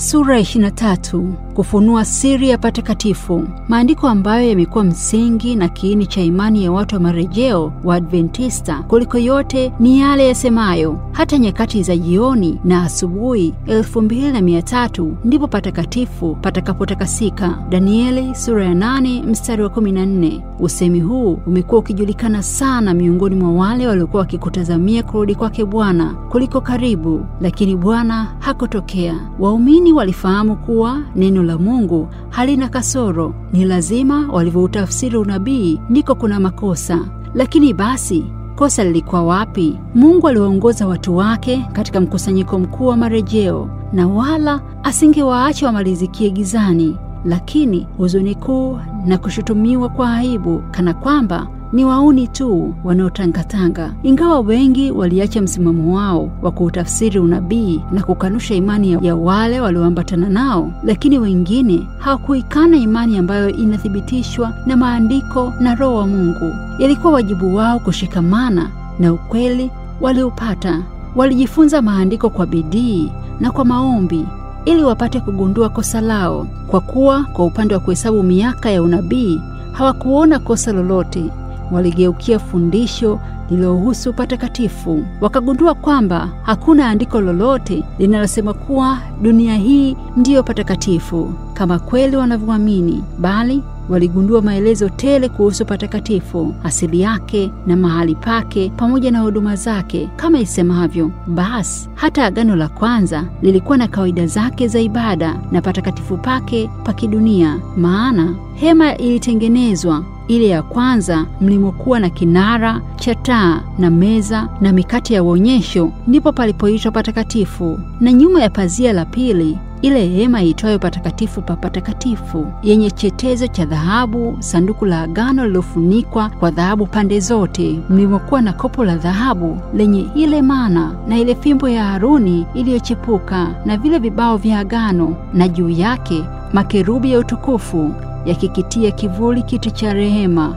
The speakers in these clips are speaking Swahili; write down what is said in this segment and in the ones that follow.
Sura 23, kufunua siri ya patakatifu. Maandiko ambayo yamekuwa msingi na kiini cha imani ya watu wa marejeo wa Adventista kuliko yote ni yale yasemayo, hata nyakati za jioni na asubuhi 2300 ndipo patakatifu patakapotakasika. Danieli sura ya 8 mstari wa 14. Usemi huu umekuwa ukijulikana sana miongoni mwa wale waliokuwa wakikutazamia kurudi kwake Bwana kuliko karibu, lakini Bwana hakutokea. Waumini walifahamu kuwa neno la Mungu halina kasoro. Ni lazima walivyoutafsiri unabii ndiko kuna makosa. Lakini basi kosa lilikuwa wapi? Mungu aliwaongoza watu wake katika mkusanyiko mkuu wa marejeo, na wala asingewaacha wamalizikie gizani. Lakini huzuni kuu na kushutumiwa kwa aibu kana kwamba ni wauni tu wanaotangatanga. Ingawa wengi waliacha msimamo wao wa kuutafsiri unabii na kukanusha imani ya wale walioambatana nao, lakini wengine hawakuikana imani ambayo inathibitishwa na maandiko na Roho wa Mungu. Ilikuwa wajibu wao kushikamana na ukweli waliopata. Walijifunza maandiko kwa bidii na kwa maombi ili wapate kugundua kosa lao, kwa kuwa kwa upande wa kuhesabu miaka ya unabii hawakuona kosa lolote. Waligeukia fundisho lililohusu patakatifu. Wakagundua kwamba hakuna andiko lolote linalosema kuwa dunia hii ndiyo patakatifu kama kweli wanavyoamini, bali waligundua maelezo tele kuhusu patakatifu, asili yake na mahali pake pamoja na huduma zake. Kama isemavyo, basi hata Agano la kwanza lilikuwa na kawaida zake za ibada na patakatifu pake pa kidunia. Maana hema ilitengenezwa ile ya kwanza mlimokuwa na kinara cha taa na meza na mikate ya uonyesho, ndipo palipoitwa patakatifu. Na nyuma ya pazia la pili, ile hema iitwayo patakatifu pa patakatifu, yenye chetezo cha dhahabu, sanduku la agano lilofunikwa kwa dhahabu pande zote, mlimokuwa na kopo la dhahabu lenye ile mana na ile fimbo ya Haruni iliyochipuka na vile vibao vya agano, na juu yake makerubi ya utukufu yakikitia kivuli kiti cha rehema.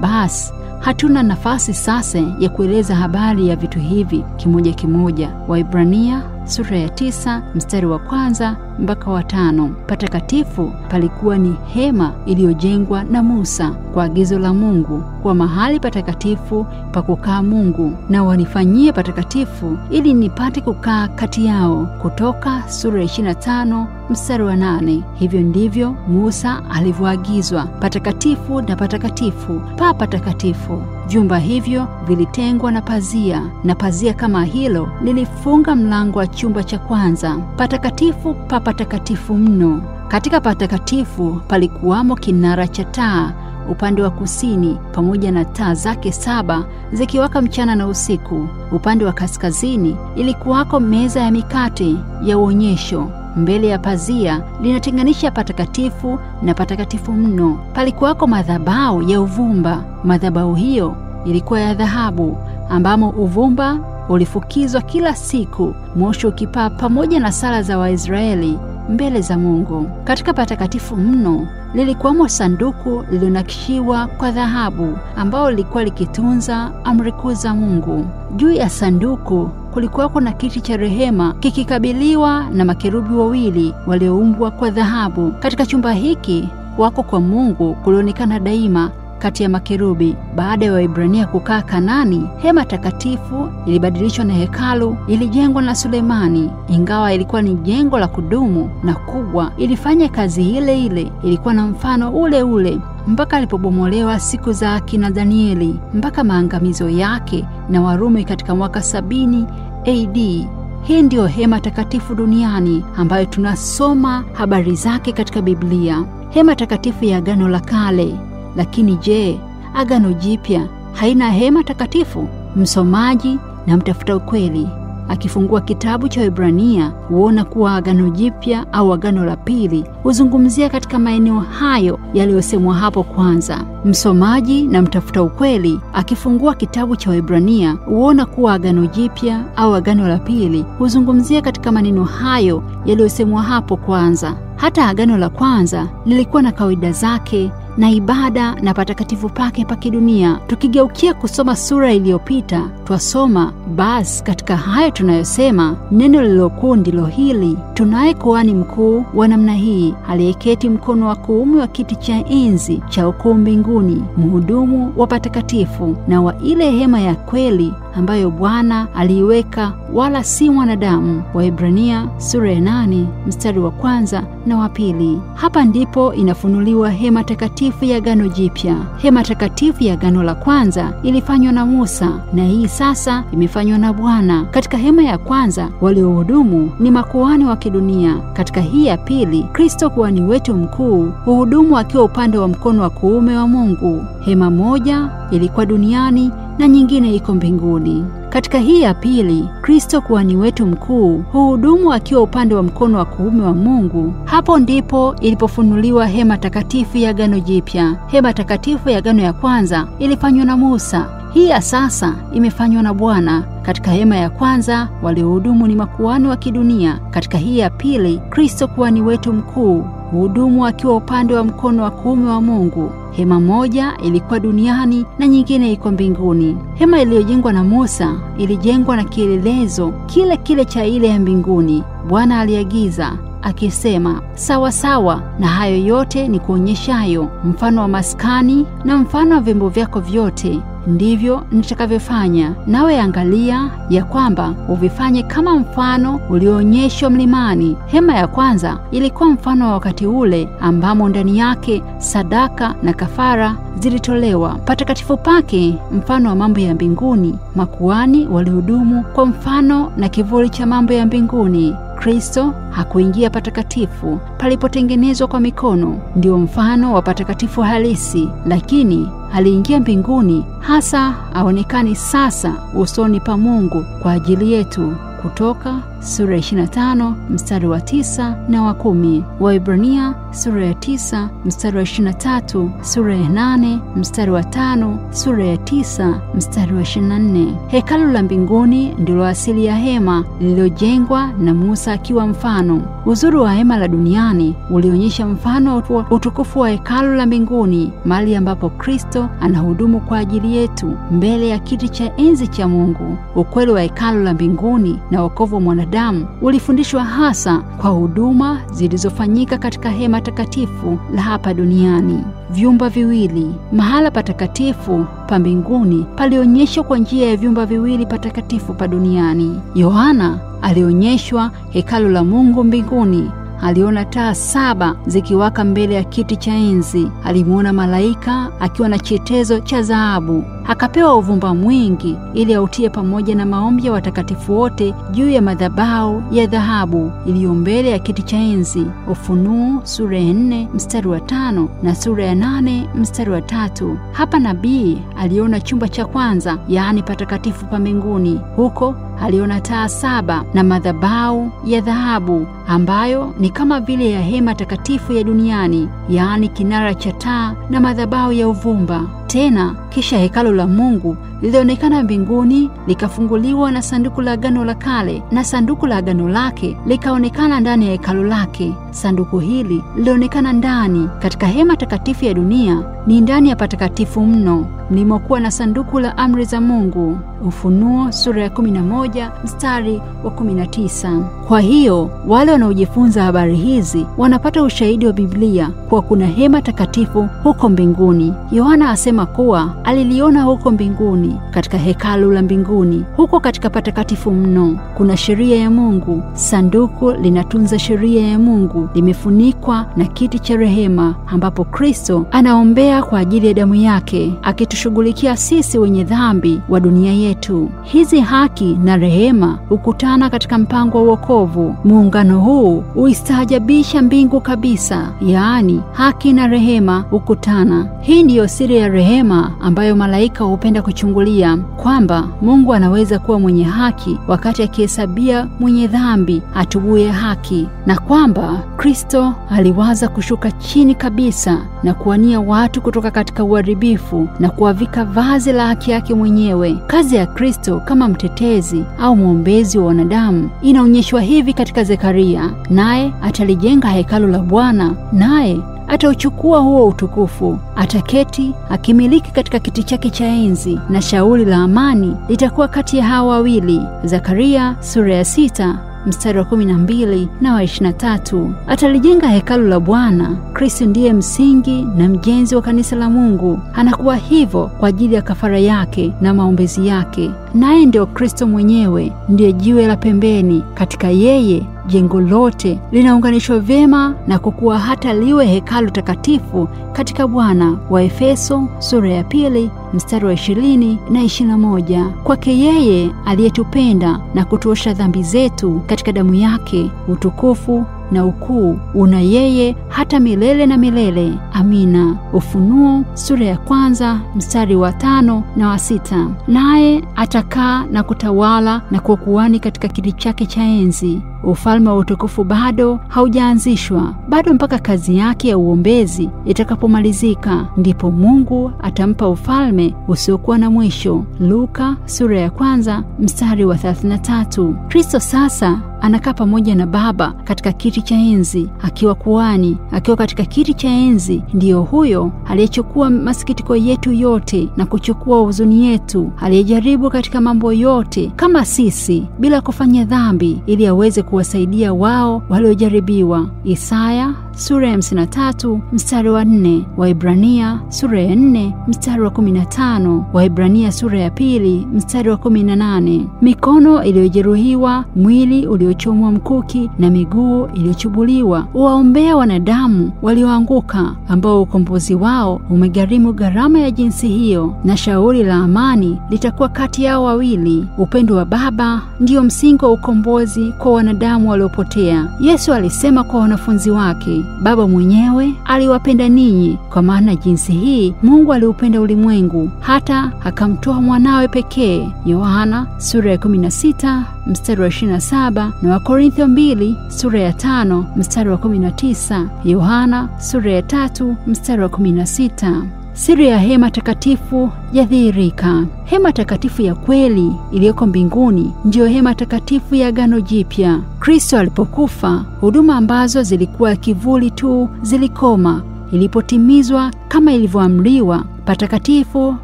Basi hatuna nafasi sasa ya kueleza habari ya vitu hivi kimoja kimoja. Waibrania sura ya 9 mstari wa 1 mpaka wa 5. Patakatifu palikuwa ni hema iliyojengwa na Musa kwa agizo la Mungu, kwa mahali patakatifu pa kukaa Mungu, na wanifanyie patakatifu ili nipate kukaa kati yao. Kutoka sura ya 25 mstari wa 8. Hivyo ndivyo Musa alivyoagizwa, patakatifu na patakatifu pa patakatifu. Vyumba hivyo vilitengwa na pazia, na pazia kama hilo lilifunga mlango wa chumba cha kwanza. Patakatifu pa patakatifu mno. Katika patakatifu palikuwamo kinara cha taa upande wa kusini, pamoja na taa zake 7 zikiwaka mchana na usiku. Upande wa kaskazini ilikuwako meza ya mikate ya uonyesho. Mbele ya pazia linatenganisha patakatifu na patakatifu mno palikuwako madhabahu ya uvumba. Madhabahu hiyo ilikuwa ya dhahabu, ambamo uvumba ulifukizwa kila siku, moshi ukipaa pamoja na sala za Waisraeli mbele za Mungu. Katika patakatifu mno lilikuwamo sanduku lililonakishiwa kwa dhahabu, ambalo lilikuwa likitunza amri kuu za Mungu. Juu ya sanduku kulikuwako na kiti cha rehema kikikabiliwa na makerubi wawili walioumbwa kwa dhahabu. Katika chumba hiki wako kwa Mungu kulionekana daima kati ya makerubi. Baada ya Waibrania kukaa Kanani, hema takatifu ilibadilishwa na hekalu ilijengwa na Sulemani. Ingawa ilikuwa ni jengo la kudumu na kubwa, ilifanya kazi ile ile. Ilikuwa na mfano ule ule mpaka alipobomolewa siku za akina Danieli, mpaka maangamizo yake na Warumi katika mwaka 70 AD. Hii ndiyo hema takatifu duniani ambayo tunasoma habari zake katika Biblia, hema takatifu ya Agano la Kale. Lakini je, Agano Jipya haina hema takatifu? Msomaji na mtafuta ukweli akifungua kitabu cha Waebrania huona kuwa Agano Jipya au Agano la Pili huzungumzia katika maeneo hayo yaliyosemwa hapo kwanza. Msomaji na mtafuta ukweli akifungua kitabu cha Waebrania huona kuwa Agano Jipya au Agano la Pili huzungumzia katika maneno hayo yaliyosemwa hapo kwanza. Hata Agano la kwanza lilikuwa na kawaida zake na ibada na patakatifu pake pa kidunia. Tukigeukia kusoma sura iliyopita, twasoma basi katika hayo tunayosema, neno lililokuu ndilo hili: tunaye kuhani mkuu wa namna hii, aliyeketi mkono wa kuume wa kiti cha enzi cha ukuu mbinguni, mhudumu wa patakatifu na wa ile hema ya kweli ambayo Bwana aliiweka, wala si mwanadamu. Waebrania sura ya 8 mstari wa 1 na wa 2. Hapa ndipo inafunuliwa hema takatifu ya Agano Jipya. Hema takatifu ya Agano la kwanza ilifanywa na Musa, na hii sasa imefanywa na Bwana. Katika hema ya kwanza waliohudumu ni makuhani wa kidunia. Katika hii ya pili, Kristo kuhani wetu mkuu huhudumu akiwa upande wa mkono wa kuume wa Mungu. Hema moja ilikuwa duniani na nyingine iko mbinguni. Katika hii ya pili, Kristo kuhani wetu mkuu huhudumu akiwa upande wa mkono wa kuume wa Mungu. Hapo ndipo ilipofunuliwa hema takatifu ya Agano Jipya. Hema takatifu ya Agano ya kwanza ilifanywa na Musa. Hii ya sasa imefanywa na Bwana. Katika hema ya kwanza waliohudumu ni makuhani wa kidunia. Katika hii ya pili, Kristo kuhani wetu mkuu huhudumu akiwa upande wa mkono wa kuume wa Mungu. Hema moja ilikuwa duniani na nyingine iko mbinguni. Hema iliyojengwa na Musa ilijengwa na kielelezo kile kile cha ile ya mbinguni. Bwana aliagiza akisema, sawa sawa na hayo yote ni kuonyeshayo mfano wa maskani na mfano wa vyombo vyako vyote, ndivyo nitakavyofanya nawe. Angalia ya kwamba uvifanye kama mfano ulioonyeshwa mlimani. Hema ya kwanza ilikuwa mfano wa wakati ule ambamo ndani yake sadaka na kafara zilitolewa. Patakatifu pake mfano wa mambo ya mbinguni. Makuhani walihudumu kwa mfano na kivuli cha mambo ya mbinguni. Kristo hakuingia patakatifu palipotengenezwa kwa mikono, ndio mfano wa patakatifu halisi, lakini aliingia mbinguni hasa aonekani sasa usoni pa Mungu kwa ajili yetu. Kutoka sura ya 25 mstari wa 9 na wa 10. Waebrania sura ya 9 mstari wa 23, sura ya 8 mstari wa 5, sura ya 9 mstari wa 24. Hekalu la mbinguni ndilo asili ya hema lililojengwa na Musa akiwa mfano. Uzuri wa hema la duniani ulionyesha mfano wa utukufu wa hekalu la mbinguni, mahali ambapo Kristo anahudumu kwa ajili yetu mbele ya kiti cha enzi cha Mungu. Ukweli wa hekalu la mbinguni na wokovu wa mwanadamu ulifundishwa hasa kwa huduma zilizofanyika katika hema takatifu la hapa duniani. Vyumba viwili. Mahala patakatifu pa mbinguni palionyeshwa kwa njia ya vyumba viwili patakatifu pa duniani. Yohana alionyeshwa hekalu la Mungu mbinguni. Aliona taa 7 zikiwaka mbele ya kiti cha enzi. Alimuona malaika akiwa na chetezo cha dhahabu. Akapewa uvumba mwingi ili autie pamoja na maombi ya watakatifu wote juu ya madhabahu ya dhahabu iliyo mbele ya kiti cha enzi. Ufunuo sura ya 4 mstari wa 5 na sura ya 8 mstari wa 3. Hapa nabii aliona chumba cha kwanza, yaani patakatifu pa mbinguni. Huko aliona taa 7 na madhabahu ya dhahabu ambayo ni kama vile ya hema takatifu ya duniani, yaani kinara cha taa na madhabahu ya uvumba. Tena kisha hekalu la Mungu lilionekana mbinguni likafunguliwa na sanduku la agano la kale, na sanduku la agano lake likaonekana ndani ya hekalu lake. Sanduku hili lilionekana ndani katika hema takatifu ya dunia, ni ndani ya patakatifu mno mlimokuwa na sanduku la amri za Mungu. Ufunuo sura ya 11 mstari wa 19. Kwa hiyo wale wanaojifunza habari hizi wanapata ushahidi wa Biblia kwa kuna hema takatifu huko mbinguni. Yohana asema kuwa aliliona huko mbinguni katika hekalu la mbinguni. Huko katika patakatifu mno kuna sheria ya Mungu. Sanduku linatunza sheria ya Mungu, limefunikwa na kiti cha rehema ambapo Kristo anaombea kwa ajili ya damu yake, akitushughulikia sisi wenye dhambi wa dunia yetu. Hizi haki na rehema hukutana katika mpango wa wokovu. Muungano huu huistaajabisha mbingu kabisa, yaani haki na rehema hukutana. Hii ndiyo siri ya rehema ambayo malaika hupenda kuchungulia, kwamba Mungu anaweza kuwa mwenye haki wakati akihesabia mwenye dhambi atubuye haki, na kwamba Kristo aliwaza kushuka chini kabisa na kuwania watu kutoka katika uharibifu na kuwavika vazi la haki yake mwenyewe. Kazi ya Kristo kama mtetezi au mwombezi wa wanadamu inaonyeshwa hivi katika Zekaria: naye atalijenga hekalu la Bwana, naye atauchukua huo utukufu, ataketi akimiliki katika kiti chake cha enzi, na shauri la amani litakuwa kati ya hawa wawili. Zakaria sura ya 6 mstari wa 12 na wa 23. Atalijenga hekalu la Bwana. Kristo ndiye msingi na mjenzi wa kanisa la Mungu. Anakuwa hivyo kwa ajili ya kafara yake na maombezi yake. Naye ndio Kristo mwenyewe, ndiye jiwe la pembeni. Katika yeye jengo lote linaunganishwa vyema na kukua hata liwe hekalu takatifu katika Bwana. Wa Efeso sura ya 2 mstari wa 20 na 21. Kwake yeye aliyetupenda na kutuosha dhambi zetu katika damu yake, utukufu na ukuu una yeye hata milele na milele. Amina. Ufunuo sura ya 1 mstari wa 5 na wa 6. Naye atakaa na kutawala na kuwa kuhani katika kiti chake cha enzi. Ufalme wa utukufu bado haujaanzishwa, bado mpaka kazi yake ya uombezi itakapomalizika, ndipo Mungu atampa ufalme usiokuwa na mwisho. Luka sura ya 1 mstari wa 33. Kristo sasa anakaa pamoja na Baba katika kiti cha enzi, akiwa kuhani, akiwa katika kiti cha enzi. Ndiyo huyo aliyechukua masikitiko yetu yote na kuchukua huzuni yetu, aliyejaribu katika mambo yote kama sisi bila kufanya dhambi, ili aweze kuwasaidia wao waliojaribiwa. Isaya sura ya 53 mstari wa 4, Waibrania sura ya 4 mstari wa 15, Waibrania sura ya 2 mstari wa 18. Mikono iliyojeruhiwa, mwili uliochomwa mkuki na miguu iliyochubuliwa, waombea wanadamu walioanguka, ambao ukombozi wao umegharimu gharama ya jinsi hiyo, na shauri la amani litakuwa kati yao wawili. Upendo wa Baba ndiyo msingi wa ukombozi kwa wanadamu waliopotea. Yesu alisema kwa wanafunzi wake, Baba mwenyewe aliwapenda ninyi, kwa maana jinsi hii Mungu aliupenda ulimwengu hata akamtoa mwanawe pekee. Yohana sura ya 16 mstari wa 27 na Wakorintho 2 sura ya 5 mstari wa 19. Yohana sura ya 3 mstari wa 16. Siri ya hema takatifu yadhihirika. Hema takatifu ya kweli iliyoko mbinguni ndiyo hema takatifu ya Agano Jipya. Kristo alipokufa, huduma ambazo zilikuwa kivuli tu zilikoma. Ilipotimizwa kama ilivyoamriwa, patakatifu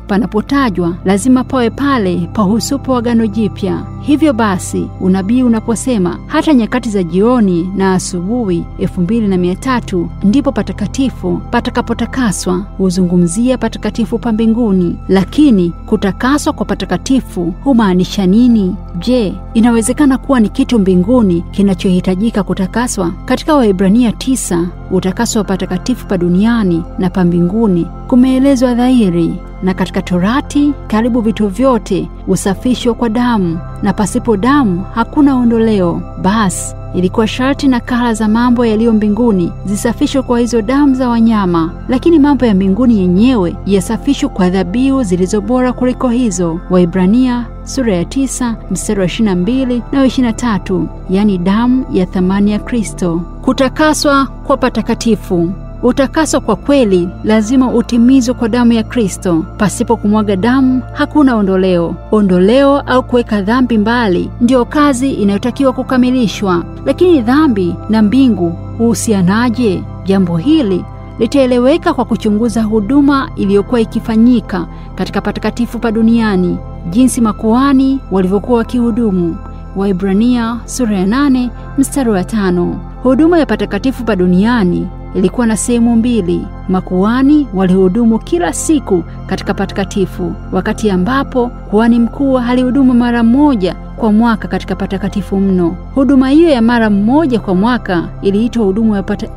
panapotajwa lazima pawe pale pahusupo Agano Jipya. Hivyo basi, unabii unaposema hata nyakati za jioni na asubuhi 2300 ndipo patakatifu patakapotakaswa, huzungumzia patakatifu pa mbinguni. Lakini kutakaswa kwa patakatifu humaanisha nini? Je, inawezekana kuwa ni kitu mbinguni kinachohitajika kutakaswa? Katika Waebrania 9, utakaso wa patakatifu pa duniani na pa mbinguni kumeelezwa dhahiri, na katika Torati karibu vitu vyote usafishwa kwa damu, na pasipo damu hakuna ondoleo. Basi ilikuwa sharti nakala za mambo yaliyo mbinguni zisafishwe kwa hizo damu za wanyama, lakini mambo ya mbinguni yenyewe yasafishwe kwa dhabihu zilizo bora kuliko hizo. Waibrania sura ya 9 mstari wa 22 na 23, yani damu ya thamani ya Kristo. Kutakaswa kwa patakatifu. Utakaso kwa kweli lazima utimizwe kwa damu ya Kristo. Pasipo kumwaga damu hakuna ondoleo. Ondoleo au kuweka dhambi mbali ndio kazi inayotakiwa kukamilishwa. Lakini dhambi na mbingu huhusianaje? Jambo hili litaeleweka kwa kuchunguza huduma iliyokuwa ikifanyika katika patakatifu pa duniani, jinsi makuhani walivyokuwa wakihudumu. Waibrania sura ya 8 mstari wa 5. Huduma ya patakatifu pa duniani ilikuwa na sehemu mbili. Makuhani walihudumu kila siku katika patakatifu, wakati ambapo kuhani mkuu alihudumu mara moja kwa mwaka katika patakatifu mno. Huduma hiyo ya mara moja kwa mwaka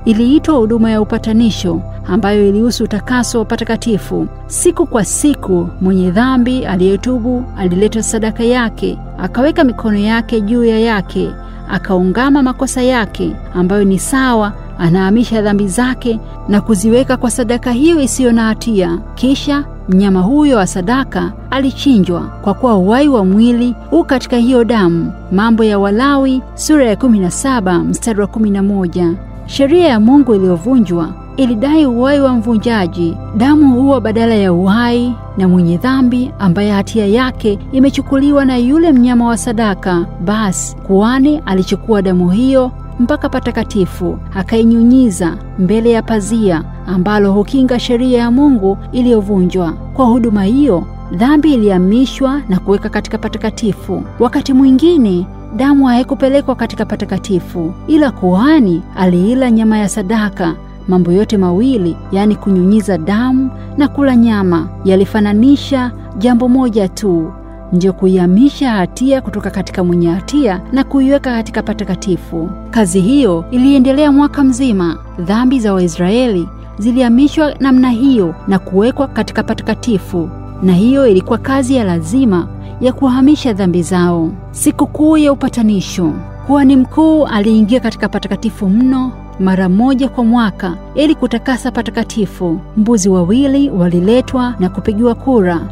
iliitwa huduma ya upatanisho, ambayo ilihusu utakaso wa patakatifu. Siku kwa siku mwenye dhambi aliyetubu alileta sadaka yake, akaweka mikono yake juu ya yake, akaungama makosa yake ambayo ni sawa, anahamisha dhambi zake na kuziweka kwa sadaka hiyo isiyo na hatia. Kisha mnyama huyo wa sadaka alichinjwa, kwa kuwa uhai wa mwili katika hiyo damu. Mambo ya Walawi sura ya 17 mstari wa 11. Sheria ya Mungu iliyovunjwa ilidai uhai wa mvunjaji. Damu huwa badala ya uhai, na mwenye dhambi ambaye hatia yake imechukuliwa na yule mnyama wa sadaka. Basi kuhani alichukua damu hiyo mpaka patakatifu, akainyunyiza mbele ya pazia ambalo hukinga sheria ya Mungu iliyovunjwa. Kwa huduma hiyo, dhambi ilihamishwa na kuweka katika patakatifu. Wakati mwingine damu haikupelekwa katika patakatifu, ila kuhani aliila nyama ya sadaka. Mambo yote mawili, yani kunyunyiza damu na kula nyama, yalifananisha jambo moja tu, ndio kuihamisha hatia kutoka katika mwenye hatia na kuiweka katika patakatifu. Kazi hiyo iliendelea mwaka mzima. Dhambi za Waisraeli zilihamishwa namna hiyo na kuwekwa katika patakatifu, na hiyo ilikuwa kazi ya lazima ya kuhamisha dhambi zao. Sikukuu ya upatanisho. Kuhani mkuu aliingia katika patakatifu mno mara moja kwa mwaka ili kutakasa patakatifu. Mbuzi wawili waliletwa na kupigiwa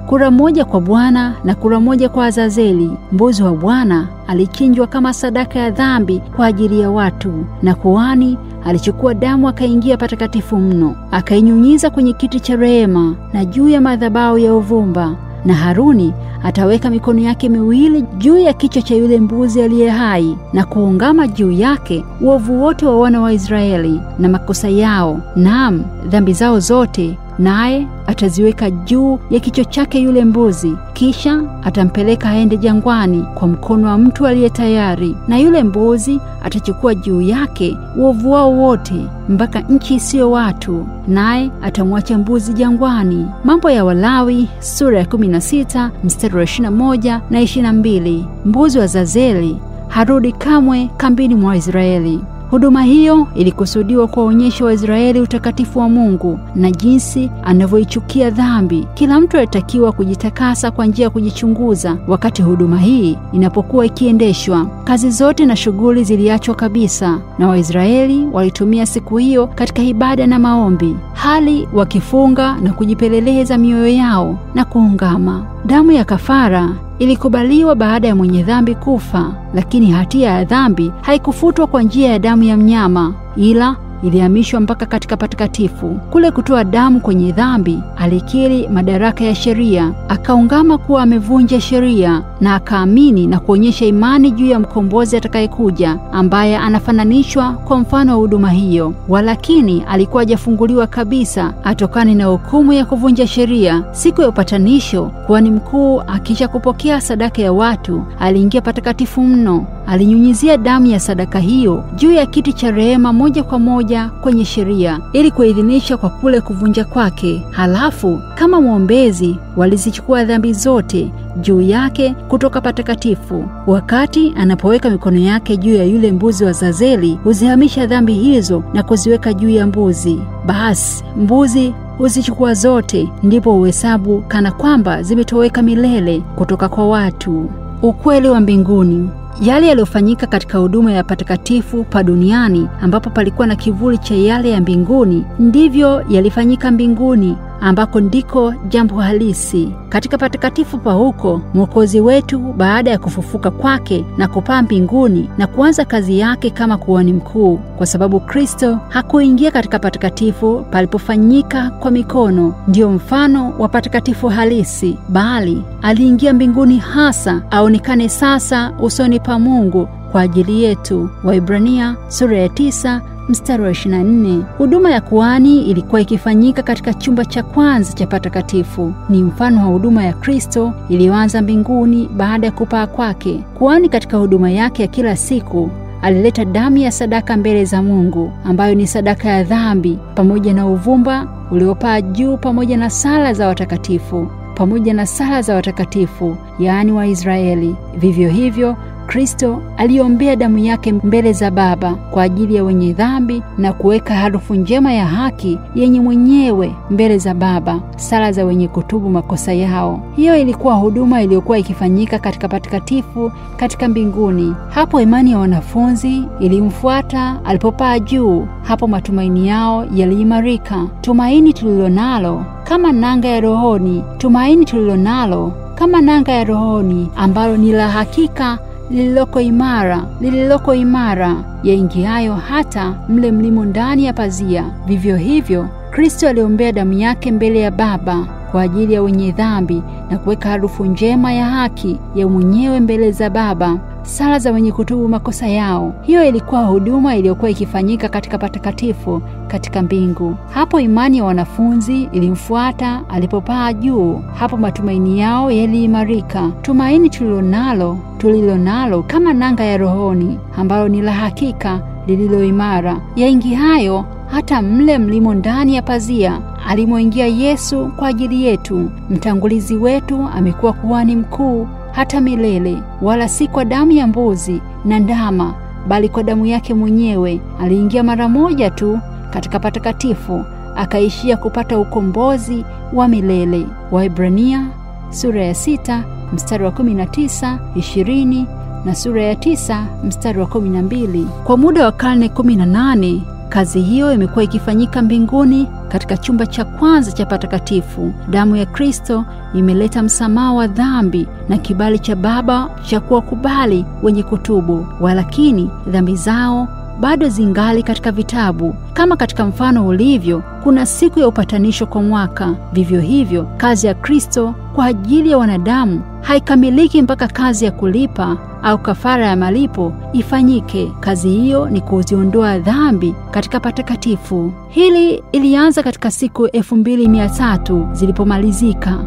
kura moja kwa Bwana na kura moja kwa Azazeli. Mbuzi wa Bwana alichinjwa kama sadaka ya dhambi kwa ajili ya watu, na kuhani alichukua damu akaingia patakatifu mno, akainyunyiza kwenye kiti cha rehema na juu ya madhabahu ya uvumba, na Haruni ataweka mikono yake miwili juu ya kichwa cha yule mbuzi aliye hai na kuungama juu yake uovu wote wa wana wa Israeli na makosa yao, naam, dhambi zao zote, naye ataziweka juu ya kichwa chake yule mbuzi. Kisha atampeleka aende jangwani kwa mkono wa mtu aliye tayari, na yule mbuzi atachukua juu yake uovu wao wote mpaka nchi isiyo watu, naye atamwacha mbuzi jangwani. Mambo ya Walawi sura ya 16 mstari wa 21 na 22. Mbuzi wa Azazeli harudi kamwe kambini mwa Israeli. Huduma hiyo ilikusudiwa kuwaonyesha Waisraeli utakatifu wa Mungu na jinsi anavyoichukia dhambi. Kila mtu alitakiwa kujitakasa kwa njia ya kujichunguza. Wakati huduma hii inapokuwa ikiendeshwa, kazi zote na shughuli ziliachwa kabisa, na Waisraeli walitumia siku hiyo katika ibada na maombi, hali wakifunga na kujipeleleza mioyo yao na kuungama. Damu ya kafara ilikubaliwa baada ya mwenye dhambi kufa, lakini hatia ya dhambi haikufutwa kwa njia ya damu ya mnyama, ila ilihamishwa mpaka katika patakatifu. Kule kutoa damu kwenye dhambi, alikiri madaraka ya sheria, akaungama kuwa amevunja sheria, na akaamini na kuonyesha imani juu ya mkombozi atakayekuja, ambaye anafananishwa kwa mfano wa huduma hiyo. Walakini alikuwa hajafunguliwa kabisa atokane na hukumu ya kuvunja sheria. Siku ya upatanisho, kuhani mkuu akisha kupokea sadaka ya watu, aliingia patakatifu mno. Alinyunyizia damu ya sadaka hiyo juu ya kiti cha rehema moja kwa moja kwenye sheria ili kuidhinisha kwa kule kuvunja kwake. Halafu kama mwombezi walizichukua dhambi zote juu yake kutoka patakatifu. Wakati anapoweka mikono yake juu ya yule mbuzi wa Azazeli, huzihamisha dhambi hizo na kuziweka juu ya mbuzi. Basi mbuzi huzichukua zote, ndipo uhesabu kana kwamba zimetoweka milele kutoka kwa watu. Ukweli wa mbinguni. Yale yaliyofanyika katika huduma ya patakatifu pa duniani, ambapo palikuwa na kivuli cha yale ya mbinguni, ndivyo yalifanyika mbinguni, ambako ndiko jambo halisi. Katika patakatifu pa huko, Mwokozi wetu baada ya kufufuka kwake na kupaa mbinguni na kuanza kazi yake kama kuhani mkuu, kwa sababu Kristo hakuingia katika patakatifu palipofanyika kwa mikono, ndio mfano wa patakatifu halisi, bali aliingia mbinguni hasa aonekane sasa usoni pa Mungu kwa ajili yetu. Waibrania sura ya 9 mstari wa 24. Huduma ya kuhani ilikuwa ikifanyika katika chumba cha kwanza cha patakatifu. Ni mfano wa huduma ya Kristo iliyoanza mbinguni baada ya kupaa kwake. Kuhani katika huduma yake ya kila siku alileta damu ya sadaka mbele za Mungu, ambayo ni sadaka ya dhambi, pamoja na uvumba uliopaa juu, pamoja na sala za watakatifu, yaani wa Israeli. Vivyo hivyo Kristo aliombea damu yake mbele za Baba kwa ajili ya wenye dhambi na kuweka harufu njema ya haki yenye mwenyewe mbele za Baba, sala za wenye kutubu makosa yao. Hiyo ilikuwa huduma iliyokuwa ikifanyika katika patakatifu katika mbinguni. Hapo imani ya wanafunzi ilimfuata alipopaa juu. Hapo matumaini yao yaliimarika. Tumaini tulilonalo kama nanga ya rohoni, ambalo ni la hakika lililoko imara, yaingiayo hata mle mlimo ndani ya pazia. Vivyo hivyo Kristo aliombea damu yake mbele ya Baba kwa ajili ya wenye dhambi na kuweka harufu njema ya haki ya mwenyewe mbele za Baba, sala za wenye kutubu makosa yao. Hiyo ilikuwa huduma iliyokuwa ikifanyika katika patakatifu katika mbingu. Hapo imani ya wanafunzi ilimfuata alipopaa juu. Hapo matumaini yao yaliimarika. Tumaini tulilonalo kama nanga ya rohoni, ambalo ni la hakika lililo imara, yaingiayo hata mle mlimo ndani ya pazia alimoingia Yesu kwa ajili yetu. Mtangulizi wetu amekuwa kuhani mkuu hata milele, wala si kwa damu ya mbuzi na ndama, bali kwa damu yake mwenyewe. Aliingia mara moja tu katika patakatifu, akaishia kupata ukombozi wa milele. Waebrania sura ya 6 mstari wa 19, 20 na sura ya 9 mstari wa 12. Kwa muda wa karne 18 kazi hiyo imekuwa ikifanyika mbinguni katika chumba cha kwanza cha patakatifu. Damu ya Kristo imeleta msamaha wa dhambi na kibali cha Baba cha kuwakubali wenye kutubu, walakini dhambi zao bado zingali katika vitabu. Kama katika mfano ulivyo, kuna siku ya upatanisho kwa mwaka, vivyo hivyo kazi ya Kristo kwa ajili ya wanadamu haikamiliki mpaka kazi ya kulipa au kafara ya malipo ifanyike. Kazi hiyo ni kuziondoa dhambi katika patakatifu. Hili ilianza katika siku 2300 zilipomalizika.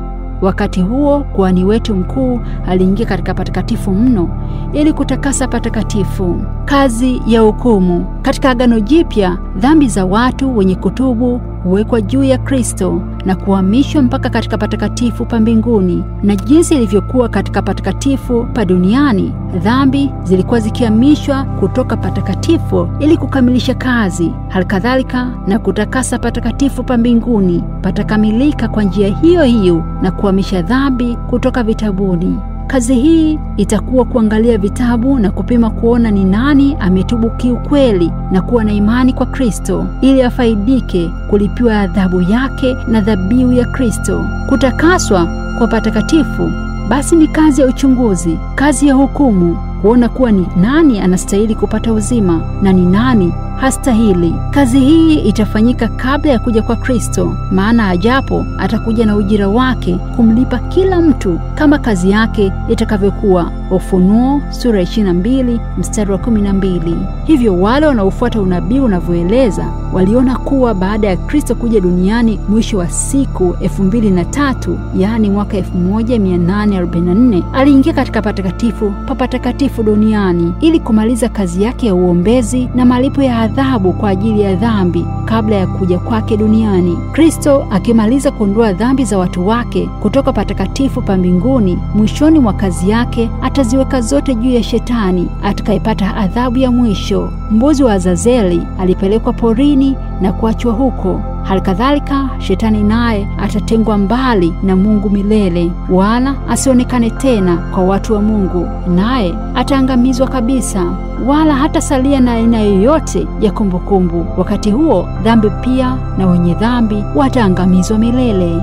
Wakati huo kuhani wetu mkuu aliingia katika patakatifu mno ili kutakasa patakatifu. Kazi ya hukumu. Katika Agano Jipya, dhambi za watu wenye kutubu huwekwa juu ya Kristo na kuhamishwa mpaka katika patakatifu pa mbinguni. Na jinsi ilivyokuwa katika patakatifu pa duniani, dhambi zilikuwa zikihamishwa kutoka patakatifu ili kukamilisha kazi. Halikadhalika na kutakasa patakatifu pa mbinguni patakamilika kwa njia hiyo hiyo na kuhamisha dhambi kutoka vitabuni. Kazi hii itakuwa kuangalia vitabu na kupima kuona ni nani ametubu kiukweli na kuwa na imani kwa Kristo ili afaidike kulipiwa adhabu yake na dhabihu ya Kristo. Kutakaswa kwa patakatifu basi ni kazi ya uchunguzi, kazi ya hukumu, kuona kuwa ni nani anastahili kupata uzima na ni nani hastahili. Kazi hii itafanyika kabla ya kuja kwa Kristo, maana ajapo atakuja na ujira wake kumlipa kila mtu kama kazi yake itakavyokuwa. Ufunuo sura 22 mstari wa 12. Hivyo wale wanaofuata unabii unavyoeleza waliona kuwa baada ya Kristo kuja duniani mwisho wa siku 2003, yaani mwaka 1844, aliingia katika patakatifu pa patakatifu duniani ili kumaliza kazi yake ya uombezi na malipo ya adhabu kwa ajili ya dhambi kabla ya kuja kwake duniani. Kristo akimaliza kuondoa dhambi za watu wake kutoka patakatifu pa mbinguni, mwishoni mwa kazi yake ataziweka zote juu ya Shetani atakayepata adhabu ya mwisho. Mbuzi wa Azazeli alipelekwa porini na kuachwa huko. Halikadhalika Shetani naye atatengwa mbali na Mungu milele, wala asionekane tena kwa watu wa Mungu, naye ataangamizwa kabisa, wala hatasalia na aina yoyote ya kumbukumbu. Wakati huo dhambi pia na wenye dhambi wataangamizwa milele.